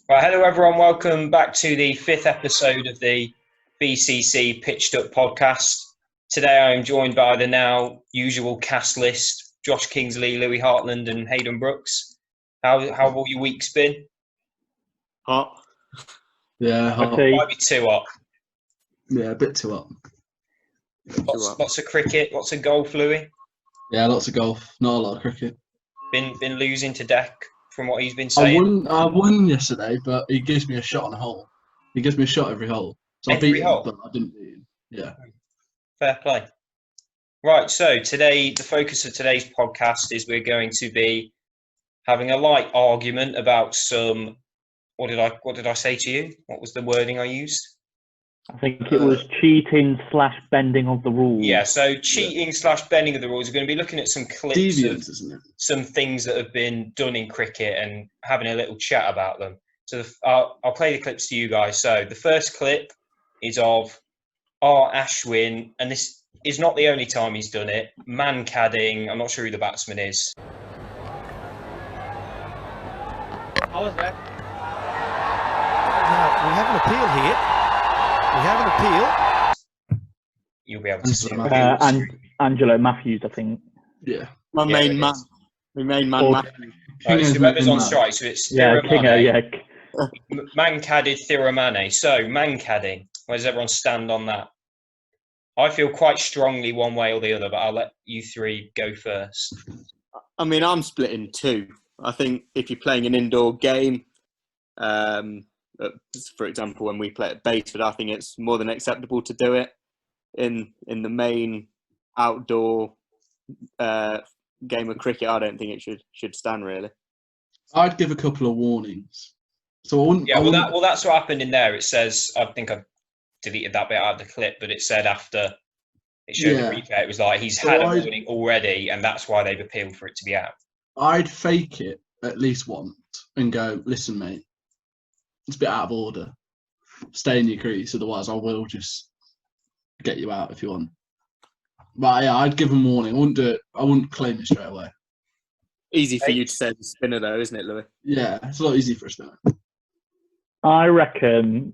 Right, hello everyone. Welcome back to the fifth episode of the BCC Pitched Up podcast. Today I am joined by the now usual cast list: Josh Kingsley, Louis Hartland, and Hayden Brooks. How have all your weeks been? Hot. Yeah, hot. Might be too hot. Yeah, a bit too hot. Lots of cricket, lots of golf, Louis. Yeah, lots of golf, not a lot of cricket. Been losing to Deck from what he's been saying. I won yesterday, but he gives me a shot on a hole. He gives me a shot every hole. So I beat him, but I didn't beat him. Yeah. Fair play. Right, so today, the focus of today's podcast is we're going to be having a light argument about some. What did I say to you? What was the wording I used? I think it was cheating/bending of the rules. Yeah, so cheating/bending of the rules. We're going to be looking at some clips Deviant, isn't it? Some things that have been done in cricket and having a little chat about them. So I'll play the clips to you guys. So the first clip is of R. Ashwin, and this is not the only time he's done it. Man-cadding. I'm not sure who the batsman is. How was that? Now, we have an appeal here. We have an appeal. You'll be able to see it. And Angelo Matthews, I think. Yeah. My main man. Matthews. It's whoever's on strike, so it's Kingo, yeah. Man-cadded Thiramane. So, man-cadding. Where does everyone stand on that? I feel quite strongly one way or the other, but I'll let you three go first. I mean, I'm split in two. I think if you're playing an indoor game, for example, when we play at Baseford, I think it's more than acceptable to do it. In the main outdoor game of cricket, I don't think it should stand really. I'd give a couple of warnings. So I wouldn't. Yeah, well, that's what happened in there. It says, I think I've deleted that bit out of the clip, but it said after it showed the replay, it was like he's had a warning already, and that's why they've appealed for it to be out. I'd fake it at least once and go, listen, mate, it's a bit out of order. Stay in your crease, otherwise I will just get you out if you want. But yeah, I'd give them warning. I wouldn't do it. I wouldn't claim it straight away. Easy for you to say the spinner though, isn't it, Louis? Yeah, it's a lot easier for a spinner. I reckon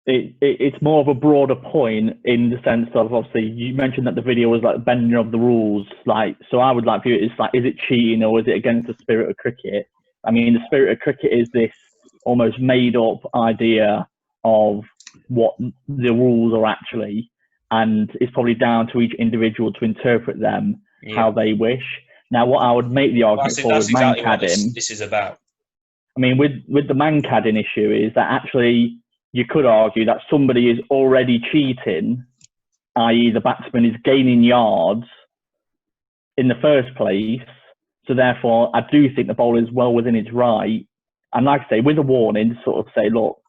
it's more of a broader point in the sense of, obviously, you mentioned that the video was like bending of the rules. Like, so I would like view it as like, is it cheating or is it against the spirit of cricket? I mean, the spirit of cricket is this almost made up idea of what the rules are actually, and it's probably down to each individual to interpret them how they wish. Now, what I would make the argument for with man-cadding, this is about. I mean, with the man-cadding issue is that actually you could argue that somebody is already cheating, i.e. the batsman is gaining yards in the first place. So therefore, I do think the bowler is well within its right. And like I say, with a warning, sort of say, look,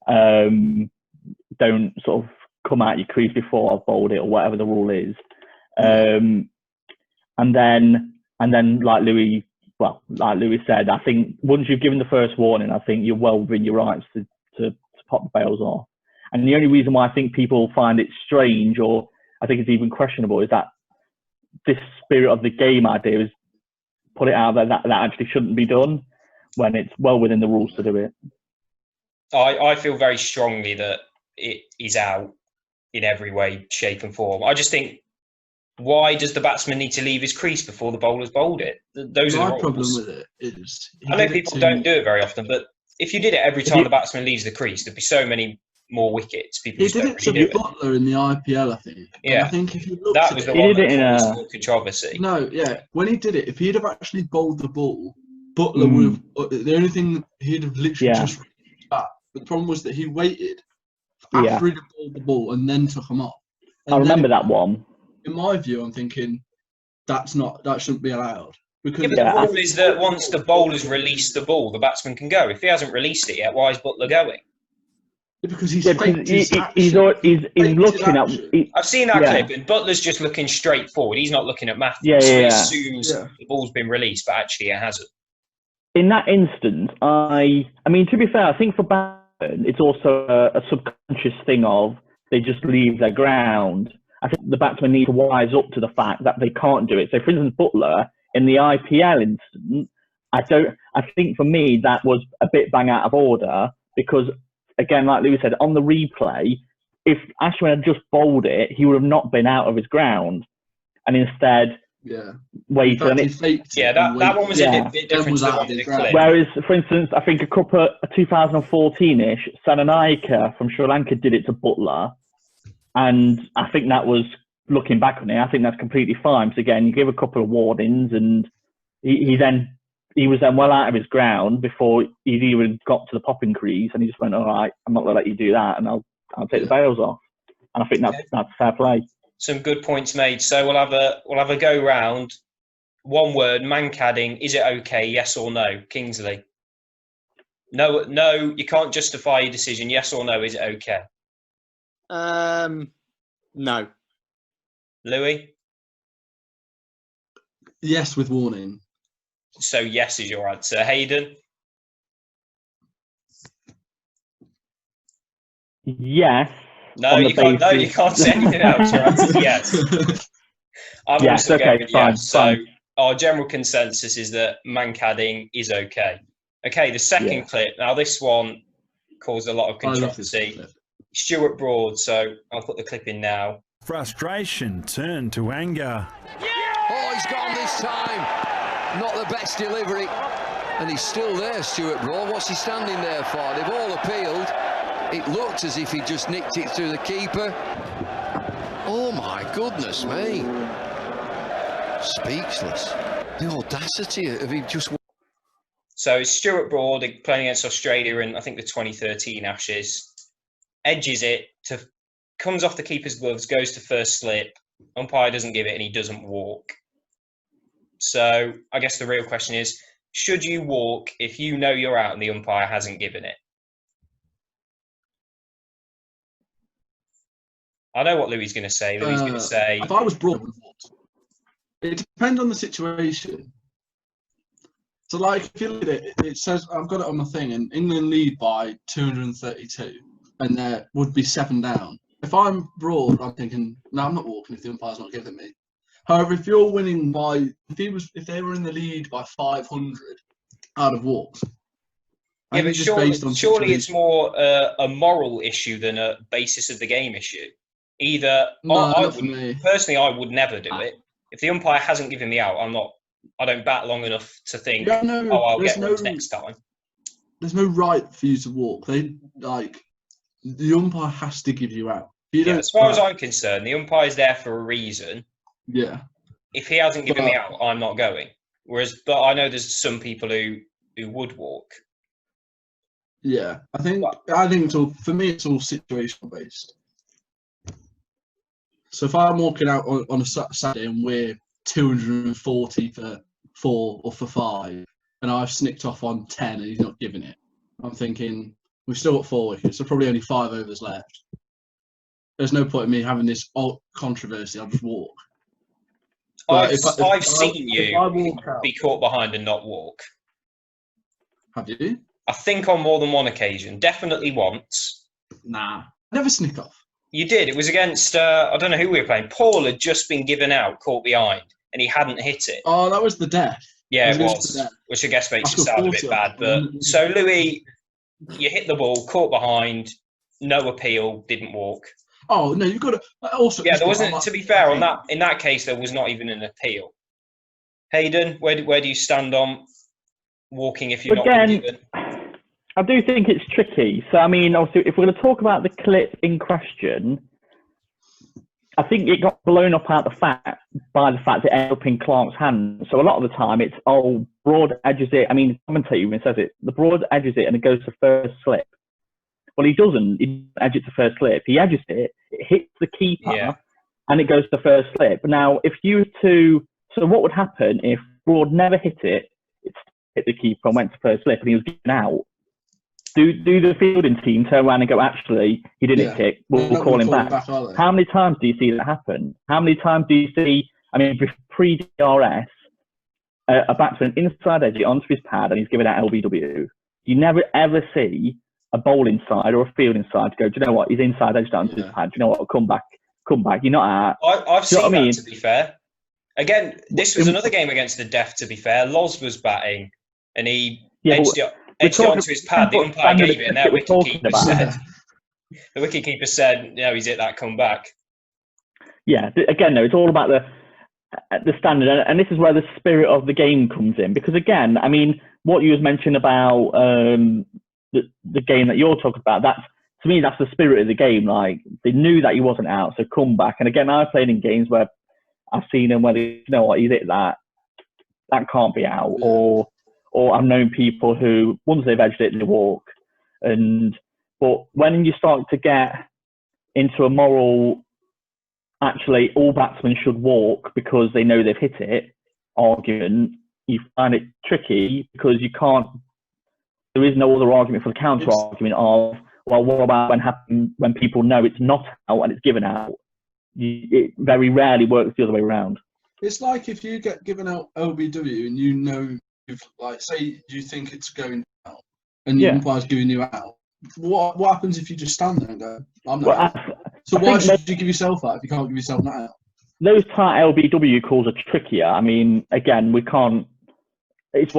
don't sort of come out your crease before I've bowled it or whatever the rule is. And then like Louis said, I think once you've given the first warning, I think you're well within your rights to pop the bails off. And the only reason why I think people find it strange, or I think it's even questionable, is that this spirit of the game idea is put it out there that actually shouldn't be done when it's well within the rules to do it. I feel very strongly that it is out in every way, shape and form. I just think, why does the batsman need to leave his crease before the bowler's bowled it? Those are the rules. My problem with it is... I know people don't do it very often, but if you did it every time the batsman leaves the crease, there'd be so many more wickets. People he did it to Butler in the IPL, I think. Yeah. And I think if you looked that at was it, the one that caused controversy. No, yeah. When he did it, if he'd have actually bowled the ball, Butler would have... The only thing, he'd have literally just reached back. But the problem was that he waited after he'd bowled the ball and then took him off. And I remember that one. In my view, I'm thinking that shouldn't be allowed. Because the rule is that once the bowler's released the ball, the batsman can go. If he hasn't released it yet, why is Butler going? Because he's looking at. I've seen that clip, and Butler's just looking straight forward. He's not looking at Matthews. So he assumes the ball's been released, but actually it hasn't. In that instance, I mean, to be fair, I think for batsmen, it's also a subconscious thing of they just leave their ground. I think the batsmen need to wise up to the fact that they can't do it. So, for instance, Butler, in the IPL instance, I think for me that was a bit bang out of order because, again, like Louis said, on the replay, if Ashwin had just bowled it, he would have not been out of his ground, and instead waited. In fact, he faked it that one was a bit different to the one in the clip. Whereas, for instance, I think a 2014-ish, Sananayake from Sri Lanka did it to Butler, and I think that was, looking back on it, I think that's completely fine. So again, you give a couple of warnings, and he was then well out of his ground before he'd even got to the popping crease, and he just went, all right, I'm not going to let you do that, and I'll take the bails off. And I think that's fair play. Some good points made. So we'll have a go round. One word, Mancadding. Is it okay? Yes or no? Kingsley. No. You can't justify your decision. Yes or no? Is it okay? No. Louis. Yes, with warning. So yes is your answer. Hayden. Yes. No, you can't. No, you can't say anything else. Your answer is yes. I'm also going with yes. So our general consensus is that Mancadding is okay. Okay, the second clip. Now this one caused a lot of controversy. Stuart Broad. So I'll put the clip in now. Frustration turned to anger. Oh, he's gone this time. Not the best delivery. And he's still there, Stuart Broad. What's he standing there for? They've all appealed. It looked as if he just nicked it through the keeper. Oh, my goodness me. Speechless. The audacity of him just... So Stuart Broad playing against Australia in, I think, the 2013 Ashes. Edges it, comes off the keeper's gloves, goes to first slip. Umpire doesn't give it and he doesn't walk. So I guess the real question is, should you walk if you know you're out and the umpire hasn't given it? I know what Louis is going to say. Louis is going to say... If I was Broad, it depends on the situation. So, like, if you look at it, it says, I've got it on my thing, and England lead by 232, and there would be 7 down. If I'm Broad, I'm thinking, no, I'm not walking if the umpire's not giving me. However, if you're winning by, if they were in the lead by 500, I'd have walked. Yeah, but surely it's more a moral issue than a basis of the game issue. Either personally, I would never do it. If the umpire hasn't given me out, I don't bat long enough to think, I'll get one next time. There's no right for you to walk. The umpire has to give you out. As far as I'm concerned, the umpire's there for a reason. Yeah. If he hasn't given me out, I'm not going. But I know there's some people who would walk. Yeah, I think it's all, for me, it's all situational based. So if I'm walking out on a Saturday and we're 240 for 4 or for 5, and I've snicked off on 10 and he's not giving it, I'm thinking we've still got 4 wickets, so probably only 5 overs left. There's no point in me having this controversy. I'll just walk. I've seen you be caught behind and not walk. Have you? I think on more than one occasion. Definitely once. Nah. Never snick off. You did. It was against, I don't know who we were playing. Paul had just been given out, caught behind, and he hadn't hit it. Oh, that was the death. Yeah, it was. Which I guess makes it sound a bit bad. But so, Louis, you hit the ball, caught behind, no appeal, didn't walk. Oh, no, you've got to... Also, yeah, there wasn't, to be fair, in that case, there was not even an appeal. Hayden, where do you stand on walking if you're not been given? I do think it's tricky. So, I mean, obviously, if we're going to talk about the clip in question, I think it got blown up by the fact it ended up in Clark's hand. So a lot of the time, it's, Broad edges it. I mean, the commentator even says it. The Broad edges it and it goes to first slip. Well, he doesn't. He doesn't edge it to first slip. He edges it, it hits the keeper, and it goes to first slip. Now, if you to... So what would happen if Broad never hit it, it hit the keeper and went to first slip and he was given out? Do the fielding team turn around and go, actually, he didn't hit it, we'll call him back? How many times do you see that happen? How many times do you see, I mean, pre-DRS, a batsman inside edge it onto his pad and he's giving out LBW? You never ever see a bowling side or a fielding side go, do you know what, he's inside edged onto his pad, do you know what, come back, you're not out. I've seen that, to be fair. Again, this was another game against the Def, to be fair. Loz was batting. and he Yeah, edged it onto his pad. The umpire gave it, and their wicketkeeper said, the wicketkeeper said, no, he's hit that comeback. Yeah, again, though, it's all about the standard, and this is where the spirit of the game comes in. Because again, I mean, what you was mentioning about the game that you're talking about, that's, to me, that's the spirit of the game. Like, they knew that he wasn't out, so come back. And again, I've played in games where I've seen him where you know what, he's hit that can't be out, or I've known people who once they've edged it, they walk. But when you start to get into a moral, actually all batsmen should walk because they know they've hit it argument, you find it tricky because you can't. There is no other argument for the counter argument of, well, what about when people know it's not out and it's given out? It very rarely works the other way around. It's like if you get given out LBW and you know, like, say you think it's going out and the umpire's giving you out. What happens if you just stand there and go, I'm not out? So why should you give yourself out if you can't give yourself that out? Those tight LBW calls are trickier. I mean, again, we can't. It's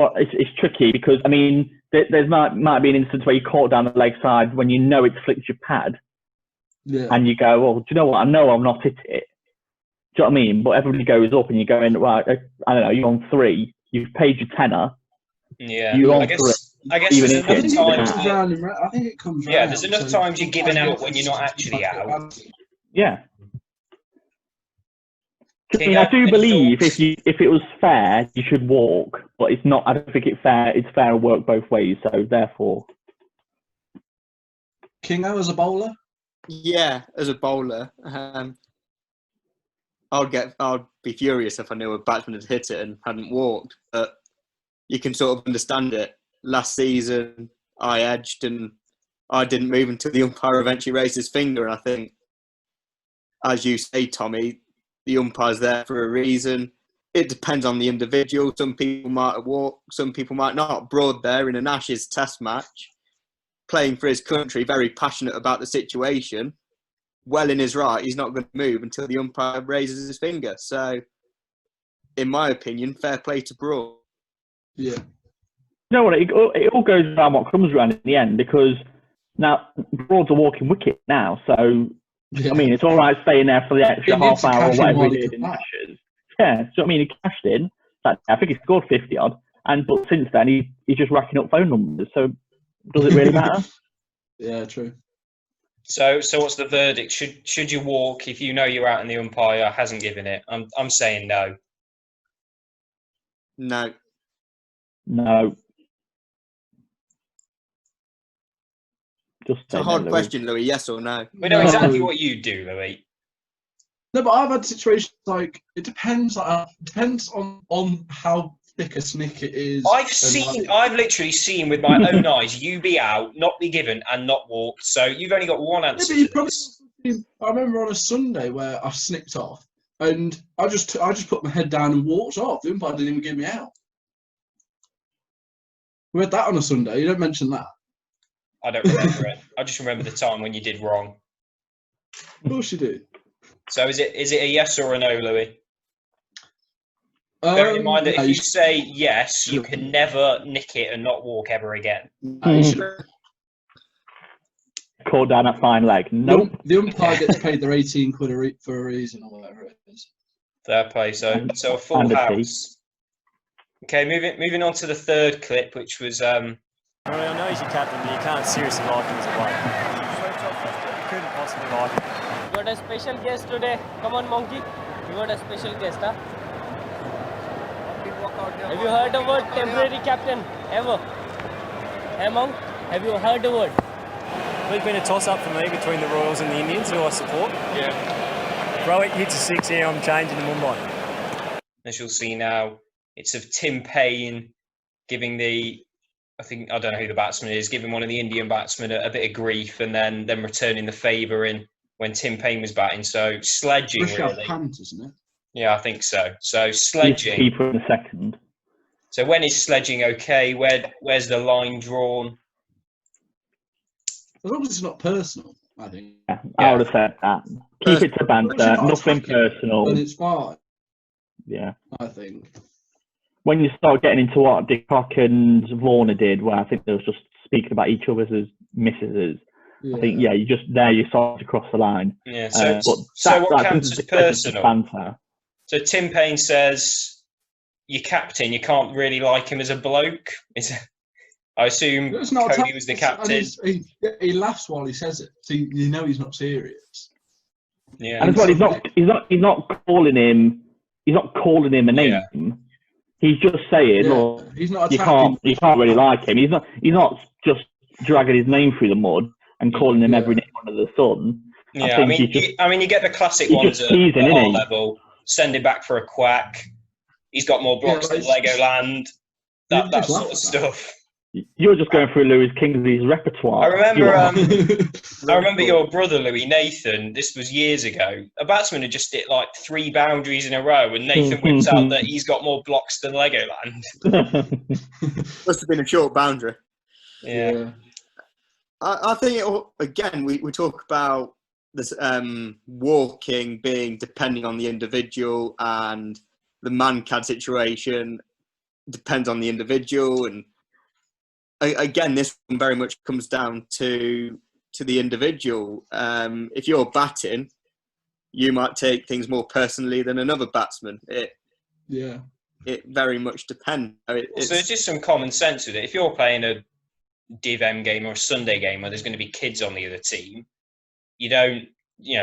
tricky because, I mean, there might be an instance where you caught down the leg side when you know it flicked your pad, and you go, well, do you know what? I know I've not hit it. Do you know what I mean? But everybody goes up and you're going, right, I don't know, you're on 3, you've paid your tenner. Yeah, you're on I guess 3. there's enough times. I think it comes round. There's enough times you're giving out when you're not actually out. Yeah. I mean, I do believe if it was fair, you should walk, but it's not. I don't think it's fair. It's fair to work both ways. So therefore, Kingo as a bowler. Yeah, as a bowler, I'd be furious if I knew a batsman had hit it and hadn't walked. But you can sort of understand it. Last season, I edged and I didn't move until the umpire eventually raised his finger. And I think, as you say, Tommy, the umpire's there for a reason. It depends on the individual. Some people might walk, some people might not. Broad there in an Ashes test match, playing for his country, very passionate about the situation. Well in his right, he's not going to move until the umpire raises his finger. So, in my opinion, fair play to Broad. Yeah. You know what? It all goes around what comes around in the end, because now Broad's a walking wicket now. So, I mean, it's all right staying there for the extra half hour or whatever he did in Ashes. Yeah, so I mean, he cashed in. I think he scored 50 odd, but since then he's just racking up phone numbers. So, does it really matter? Yeah, true. So what's the verdict? Should you walk if you know you're out and the umpire hasn't given it? I'm saying no. No. No. It's a hard question, Louis. Yes or no? We know exactly what you do, Louis. No, but I've had situations like it depends. Depends on how thick a snick it is. I've literally seen with my own eyes you be out, not be given, and not walked. So you've only got one answer. I remember on a Sunday where I snicked off, and I just put my head down and walked off. The umpire didn't even give me out. We had that on a Sunday. You don't mention that. I don't remember it. I just remember the time when you did wrong. Of course you do. So is it a yes or a no, Louis? Bear in mind that if you say yes, you can never nick it and not walk ever again. Call down a fine leg. Nope. The umpire gets paid their 18 quid for a reason or whatever it is. Fair play. So a full house. Okay, moving on to the third clip, which was. I know he's your captain, but you can't seriously like him as a player. You couldn't possibly like him. You got a special guest today. Come on, Monkey. You got a special guest, huh? Have you heard the word temporary captain ever? Hey, Monk, have you heard the word? It's been a toss-up for me between the Royals and the Indians, who I support. Yeah. Rohit hits a 6 here, I'm changing to Mumbai. As you'll see now, it's of Tim Payne giving I don't know who the batsman is, giving one of the Indian batsmen a bit of grief and then returning the favour in when Tim Payne was batting. So sledging, really. Pant, isn't it? Yeah, I think so. So sledging. Keeper in a second. So when is sledging okay? Where's the line drawn? As long as it's not personal, I think. Yeah, I would have said that. Keep it to banter, nothing personal. And it's fine. Yeah. I think. when you start getting into what Dickcock and Warner did, where I think they was just speaking about each other as missuses, I think you start to cross the line. Yeah. So, but what counts as personal? Banter. So Tim Payne says, "Your captain, you can't really like him as a bloke." I assume Cody was the captain. He laughs while he says it, so you know he's not serious. Yeah, and as well, he's not calling him a name. Yeah. He's just saying, look, he's not you can't really like him. He's not just dragging his name through the mud and calling him every name under the sun. Yeah, I mean, you get the classic ones at our level. Send him back for a quack. He's got more blocks than Legoland. That sort of stuff. You're just going through Louis Kingsley's repertoire. I remember your brother Louis, Nathan. This was years ago. A batsman had just hit like 3 boundaries in a row, and Nathan whips out that he's got more blocks than Legoland. Must have been a short boundary. Yeah. I think again we talk about this walking being depending on the individual, and the man-cad situation depends on the individual, and again, this one very much comes down to the individual. If you're batting, you might take things more personally than another batsman. It very much depends. So there's just some common sense with it. If you're playing a Div M game or a Sunday game where there's going to be kids on the other team, you don't,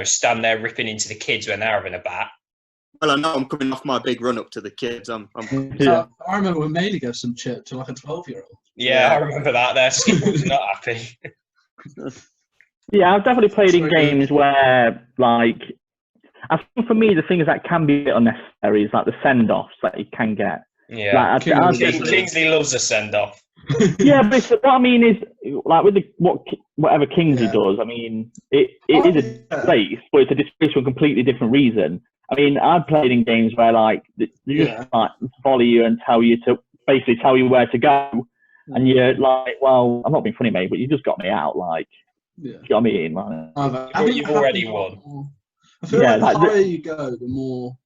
stand there ripping into the kids when they're having a bat. Well, I know I'm coming off my big run up to the kids. I remember when Maley gave some chip to like a 12-year-old. Yeah, I remember that. Their skipper was not happy. Yeah, I've definitely played in games where, like, I think for me the things that can be a bit unnecessary is like the send-offs that you can get. Yeah, Kingsley loves a send-off. Yeah, but what I mean is, like with whatever Kingsley does, I mean, it is a disgrace, but it's a disgrace for a completely different reason. I mean, I've played in games where like they just like volley you and tell you where to go, and you're like, well, I'm not being funny, mate, but you just got me out, like. You know what I mean? Like, you've already won. I feel like the higher you go, the more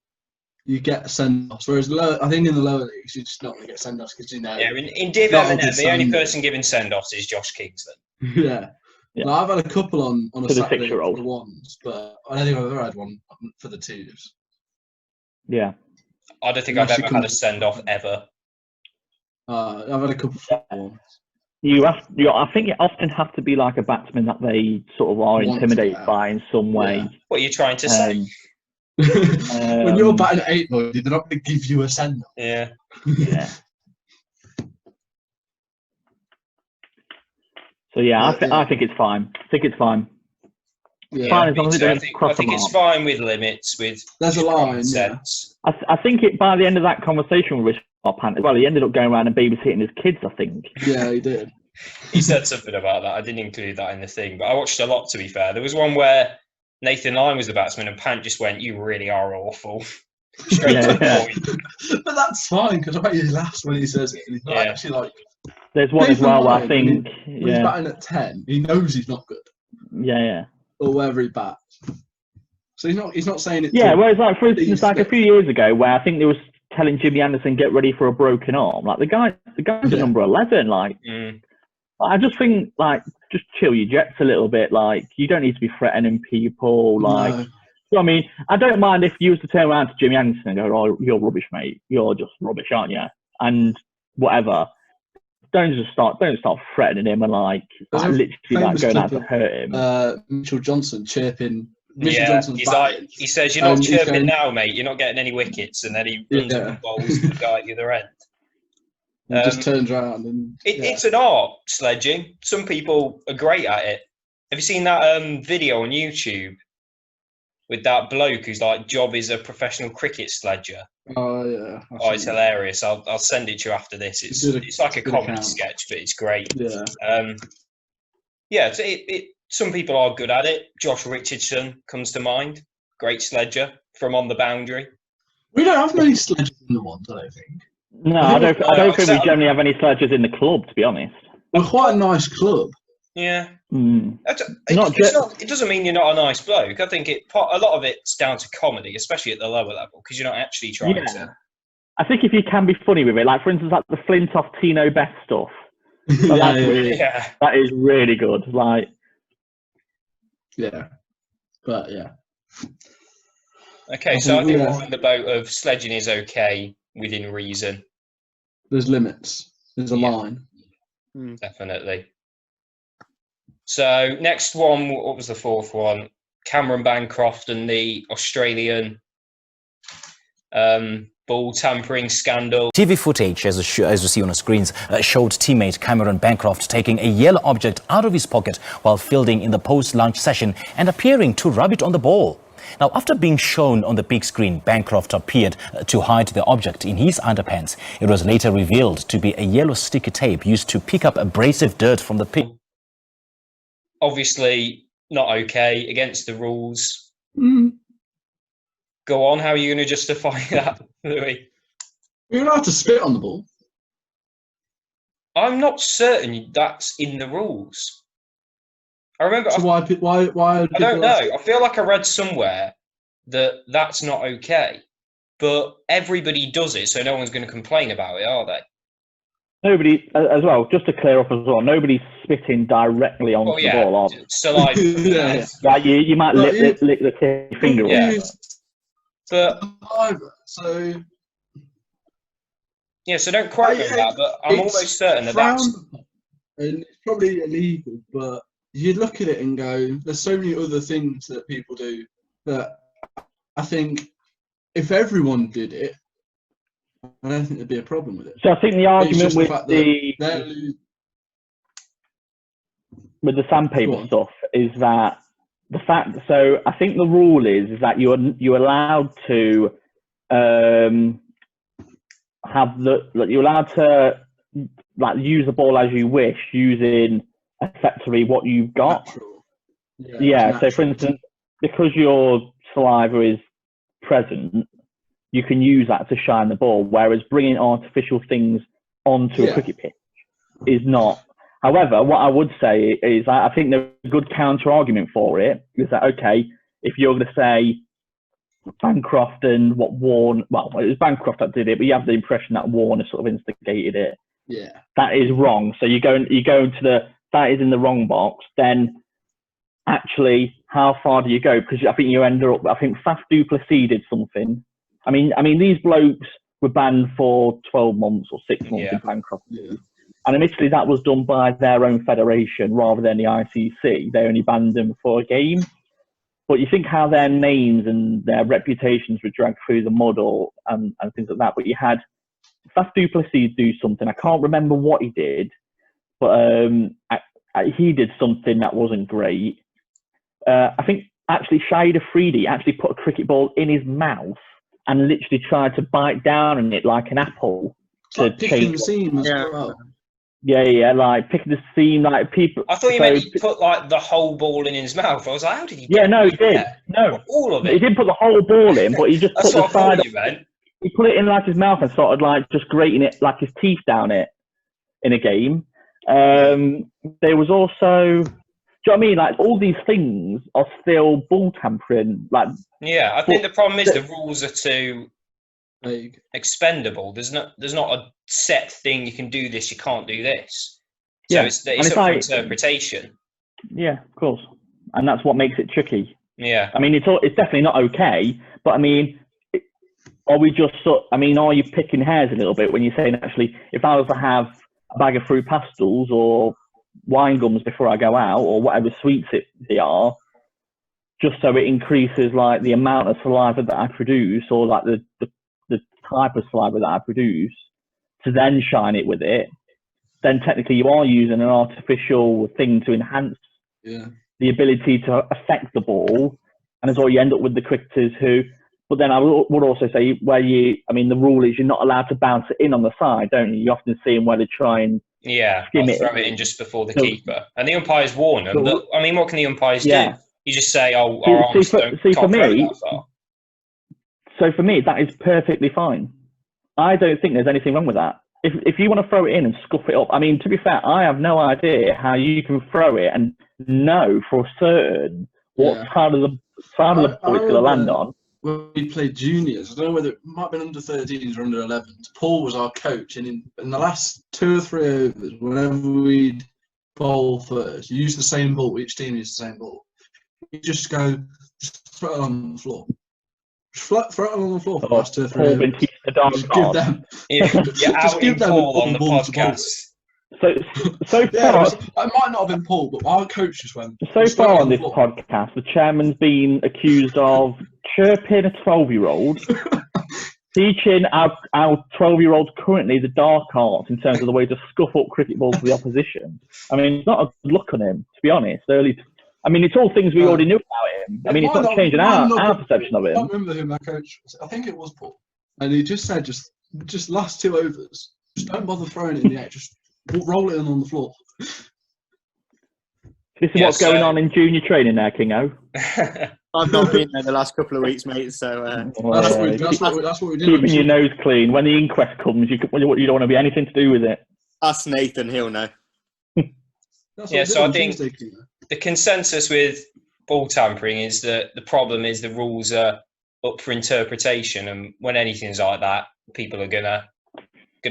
you get send-offs. Whereas I think in the lower leagues, you're just not going to get send-offs because Yeah, in Div M, the only person giving send-offs is Josh Kingston. Yeah. Like, I've had a couple on a Saturday for the 1s, but I don't think I've ever had one for the 2s. Yeah. I don't think I've ever had a send-off ever. I've had a couple for 1s. I think you often have to be like a batsman that they sort of are intimidated by in some way. Yeah. What are you trying to say? When you're batting at 8 ball, they're not going to give you a send-off. Yeah. Yeah. So yeah, I think it's fine. I think it's fine. Yeah, fine as long as it doesn't cross I think it's fine with limits. There's a line. Sense. I think by the end of that conversation with Pant as well, he ended up going around and babysitting his kids, I think. Yeah, he did. He said something about that. I didn't include that in the thing, but I watched a lot, to be fair. There was one where Nathan Lyon was the batsman and Pant just went, "You really are awful." Straight to the point. But that's fine, because I bet he laughs when he says it. And he's not actually like... There's one as well where I think... When he's batting at 10, he knows he's not good. Yeah. Or wherever he bats. So he's not saying it... Yeah, whereas like, for instance, like a few years ago where I think there was telling Jimmy Anderson, get ready for a broken arm. Like, the guy's at number 11, like... I just think, like, just chill your jets a little bit. Like, you don't need to be threatening people. Like, No. So, I mean, I don't mind if you was to turn around to Jimmy Anderson and go, "Oh, you're rubbish, mate. You're just rubbish, aren't you?" And whatever. Don't start threatening him and literally going out to hurt him. Mitchell Johnson chirping. Johnson's he says, "You're not chirping now, mate. You're not getting any wickets," and then he runs up and bowls the guy at the other end. He just turns around and it's an art, sledging. Some people are great at it. Have you seen that video on YouTube with that bloke whose job is a professional cricket sledger? Oh yeah. It's hilarious. I'll send it to you after this. It's like a comedy sketch, but it's great. Yeah. Some people are good at it. Josh Richardson comes to mind. Great sledger from on the boundary. We don't have many sledgers in the ones, I don't think. No, I don't think we generally have any sledgers in the club, to be honest. We're quite a nice club. Yeah. It doesn't mean you're not a nice bloke. I think a lot of it's down to comedy, especially at the lower level, because you're not actually trying to. I think if you can be funny with it, like for instance, like the Flintoff Tino Best stuff, that is really good. Like, yeah, but yeah. Okay, so I think we're on the boat of sledging is okay within reason. There's limits. There's a line. Definitely. So next one, what was the fourth one? Cameron Bancroft and the Australian ball tampering scandal. TV footage, as you see on the screens, showed teammate Cameron Bancroft taking a yellow object out of his pocket while fielding in the post-lunch session and appearing to rub it on the ball. Now, after being shown on the big screen, Bancroft appeared to hide the object in his underpants. It was later revealed to be a yellow sticky tape used to pick up abrasive dirt from the pitch. Obviously, not okay, against the rules. Mm. Go on, how are you going to justify that, Louis? You're allowed to spit on the ball. I'm not certain that's in the rules. I remember. So why? I don't know. I feel like I read somewhere that that's not okay, but everybody does it, so no one's going to complain about it, are they? Nobody, as well, just to clear up as well, nobody's spitting directly onto the ball. Saliva. Yeah. Like you might lick the finger off. But so yeah, so don't quote me on that, but I'm almost certain that that's. And it's probably illegal, but you look at it and go, there's so many other things that people do that I think if everyone did it, I don't think there'd be a problem with it. So I think the argument with the sandpaper stuff is that the fact. So I think the rule is that you're allowed to you're allowed to like use the ball as you wish using effectively what you've got. So for instance, because your saliva is present, you can use that to shine the ball, whereas bringing artificial things onto a cricket pitch is not. However, what I would say is I think the good counter argument for it is that, okay, if you're going to say Bancroft and what Warner, well, it was Bancroft that did it, but you have the impression that Warner sort of instigated it. Yeah. That is wrong. So you go into that is in the wrong box, then actually, how far do you go? Because I think you end up, I think Faf du Plessis did something. I mean, these blokes were banned for 12 months or 6 months in Bancroft. Yeah. And admittedly, that was done by their own federation rather than the ICC. They only banned them for a game. But you think how their names and their reputations were dragged through the mud and things like that. But you had Faf du Plessis do something. I can't remember what he did, but he did something that wasn't great. I think actually Shahid Afridi actually put a cricket ball in his mouth and literally tried to bite down on it like an apple to change the seam as well. Yeah, like picking the seam, like people. I thought you meant he put like the whole ball in his mouth. I was like, how did he? No, he did. No, all of it. He didn't put the whole ball in, but he just put the side. He put it in like his mouth and started like just grating it, like his teeth down it in a game. There was also. Do you know what I mean? Like all these things are still ball tampering. Like I think the problem is the rules are too expendable. There's not a set thing you can do this, you can't do this. So it's up for interpretation. Yeah, of course, and that's what makes it tricky. Yeah, I mean it's definitely not okay, but I mean, are you picking hairs a little bit when you're saying actually, if I was to have a bag of fruit pastels or wine gums before I go out or whatever sweets they are, just so it increases like the amount of saliva that I produce or like the type of saliva that I produce to then shine it with it, then technically you are using an artificial thing to enhance the ability to affect the ball, and as well you end up with the cricketers who. But then I would also say the rule is you're not allowed to bounce it in on the side, don't you? You often see them where they try and skim it. Throw it in just before the keeper. And the umpires warn them. What can the umpires do? You just say, our arms can't throw that far. So for me, that is perfectly fine. I don't think there's anything wrong with that. If you want to throw it in and scuff it up, I mean, to be fair, I have no idea how you can throw it and know for certain what side of the ball it's going to land on. when we played juniors. I don't know whether it might have been under 13s or under 11s. Paul was our coach, and in the last 2 or 3 overs, whenever we'd bowl first, you use the same ball. Each team used the same ball. You just throw it on the floor. Just throw it on the floor for the last 2 or 3 overs. Just give them. Just give them Paul on the podcast. So far, it might not have been Paul, but our coach just went. So far on this podcast, the chairman's been accused of chirping a 12-year-old, teaching our 12-year-old currently the dark arts in terms of the way to scuff up cricket balls for the opposition. I mean, it's not a good look on him, to be honest. I mean, it's all things we already knew about him. I mean, it's not changing our perception of him. I can't remember who my coach was. I think it was Paul. And he just said, just last 2 overs, just don't bother throwing it in the air. Just roll it in on the floor. This is what's going on in junior training there, Kingo. I've not been there the last couple of weeks, mate. So that's what we did. Keeping your nose clean. When the inquest comes, you don't want to be anything to do with it. Ask Nathan, he'll know. So I think the consensus with ball tampering is that the problem is the rules are up for interpretation, and when anything's like that, people are gonna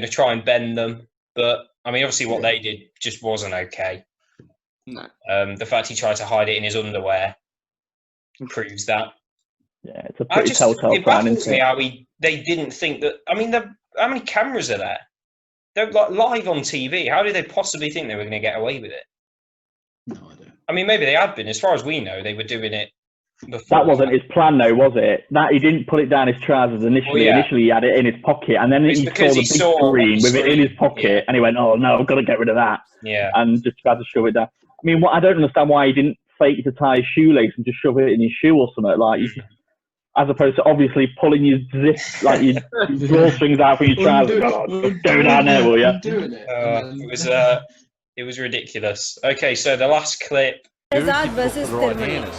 try and bend them. But I mean, obviously, what they did just wasn't okay. No. The fact he tried to hide it in his underwear proves that. Yeah, it's a pretty telltale it plan, baffles isn't me it? how they didn't think that. I mean, how many cameras are there? They're like live on TV. How did they possibly think they were going to get away with it? No idea. I mean, maybe they had been. As far as we know, they were doing it before. That wasn't his plan, though, was it? That he didn't put it down his trousers initially. Well, yeah. Initially, he had it in his pocket, and then he saw the big screen with it in his pocket, and he went, "Oh no, I've got to get rid of that." Yeah. And just tried to shove it down. I mean, I don't understand why he didn't fake to tie his shoelace and just shove it in his shoe or something like. As opposed to obviously pulling your zip, like your drawstrings out from your trousers. Go down there, will you? It was ridiculous. Okay, so the last clip. Versus right-handers.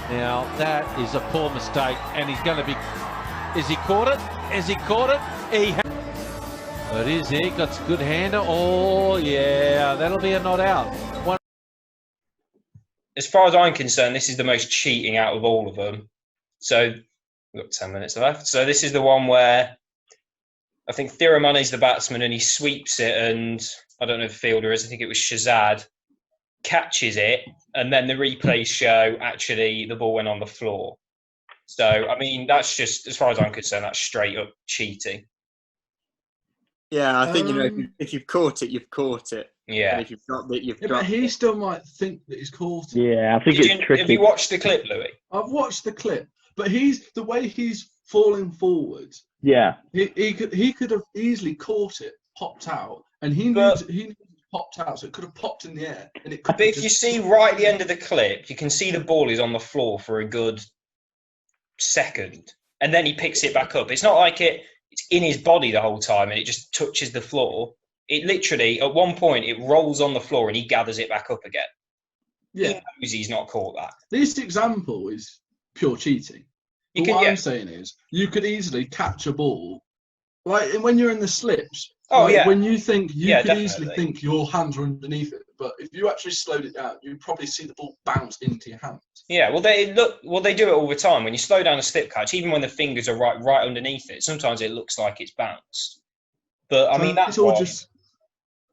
Now that is a poor mistake, and he's going to be. Has he caught it? Has he caught it? He has. It is. He got a good hander. Oh yeah, that'll be a not out. As far as I'm concerned, this is the most cheating out of all of them. So we've got 10 minutes left. So this is the one where I think Thiramane's the batsman and he sweeps it, and I don't know if the fielder is. I think it was Shazad catches it, and then the replays show actually the ball went on the floor. So I mean, that's just, as far as I'm concerned, that's straight up cheating. Yeah, I think if you've caught it, you've caught it. Yeah. And if you've dropped it, you've dropped it. But he still might think that he's caught it. Yeah, I think it's tricky. Have you watched the clip, Louis? I've watched the clip, but the way he's falling forward. Yeah. He could have easily caught it, popped out, and he popped out, so it could have popped in the air. And it could. But if you see right at the end of the clip, you can see the ball is on the floor for a good second, and then he picks it back up. It's not like it's in his body the whole time and it just touches the floor. It literally, at one point, it rolls on the floor and he gathers it back up again. Yeah. He knows he's not caught that. This example is pure cheating. What I'm saying is, you could easily catch a ball, like when you're in the slips. Oh, like, yeah. When you think, you could easily think your hands are underneath it, but if you actually slowed it down, you'd probably see the ball bounce into your hands. Yeah, they do it all the time. When you slow down a slip catch, even when the fingers are right underneath it, sometimes it looks like it's bounced. But I mean, that's all just.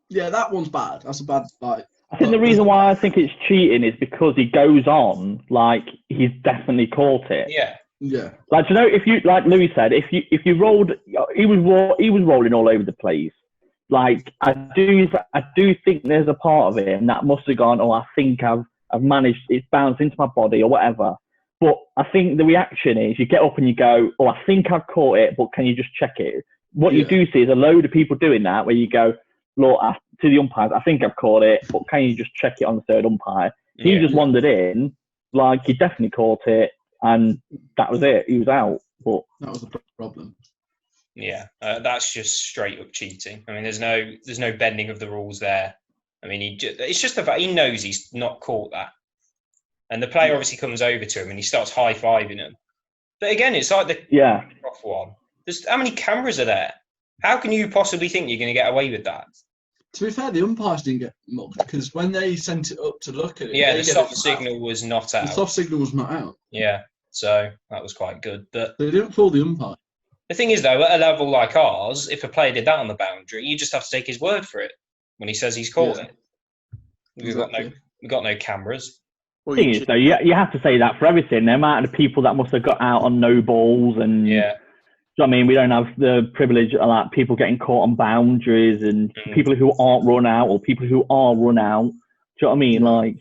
Yeah, that one's bad. That's a bad I think the reason why I think it's cheating is because he goes on like he's definitely caught it. Yeah. Yeah. Like, you know, if you, like Louis said, if you rolled, he was rolling all over the place. Like, I do think there's a part of it, and that must have gone, oh, I think I've managed, it's bounced into my body or whatever. But I think the reaction is you get up and you go, oh, I think I've caught it, but can you just check it? What you do see is a load of people doing that, where you go, look, to the umpires, I think I've caught it, but can you just check it on the third umpire? He just wandered in, like he definitely caught it, and that was it. He was out. But that was the problem. Yeah, that's just straight up cheating. I mean, there's no bending of the rules there. I mean, it's just the fact he knows he's not caught that, and the player obviously comes over to him and he starts high fiving him. But again, it's like the off one. How many cameras are there? How can you possibly think you're going to get away with that? To be fair, the umpires didn't get mugged because when they sent it up to look at it, the soft signal was not out. The soft signal was not out. Yeah. So that was quite good. But They didn't fool the umpire. the thing is, though, at a level like ours, if a player did that on the boundary, you just have to take his word for it when he says he's called it. We've got no cameras. The thing is, though, you have to say that for everything. The amount of people that must have got out on no balls and I mean, we don't have the privilege of like people getting caught on boundaries and people who aren't run out or people who are run out. Do you know what I mean? Like,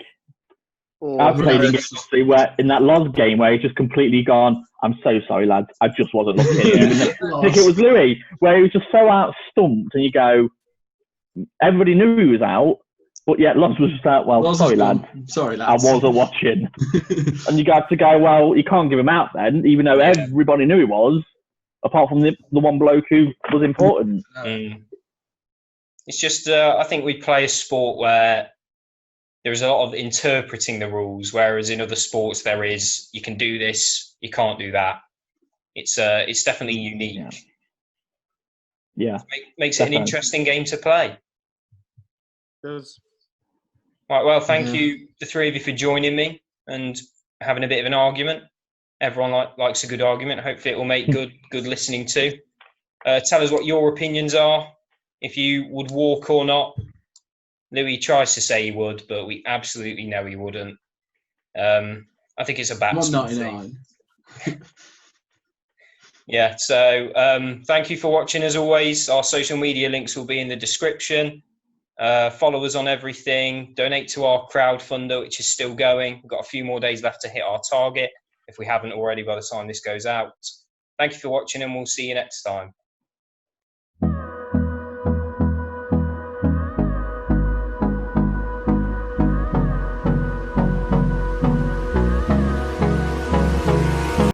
I've played in games where in that Loz game where he's just completely gone, I'm so sorry, lads, I just wasn't looking. I think it was Louis, where he was just so out stumped, and you go, everybody knew he was out, but yet Loz was just like, well, Loz sorry, lads, I wasn't watching. And you got to go, well, you can't give him out then, even though everybody knew he was. Apart from the one bloke who was important. It's just, I think we play a sport where there is a lot of interpreting the rules, whereas in other sports there is, you can do this, you can't do that. It's definitely unique. Yeah. Makes it an interesting game to play. It does. Right, well, thank you, the three of you, for joining me and having a bit of an argument. Everyone likes a good argument. Hopefully it will make good listening too. Tell us what your opinions are, if you would walk or not. Louis tries to say he would, but we absolutely know he wouldn't. I think it's a batsman thing. Yeah, so thank you for watching as always. Our social media links will be in the description. Follow us on everything. Donate to our crowdfunder, which is still going. We've got a few more days left to hit our target, if we haven't already by the time this goes out. Thank you for watching, and we'll see you next time.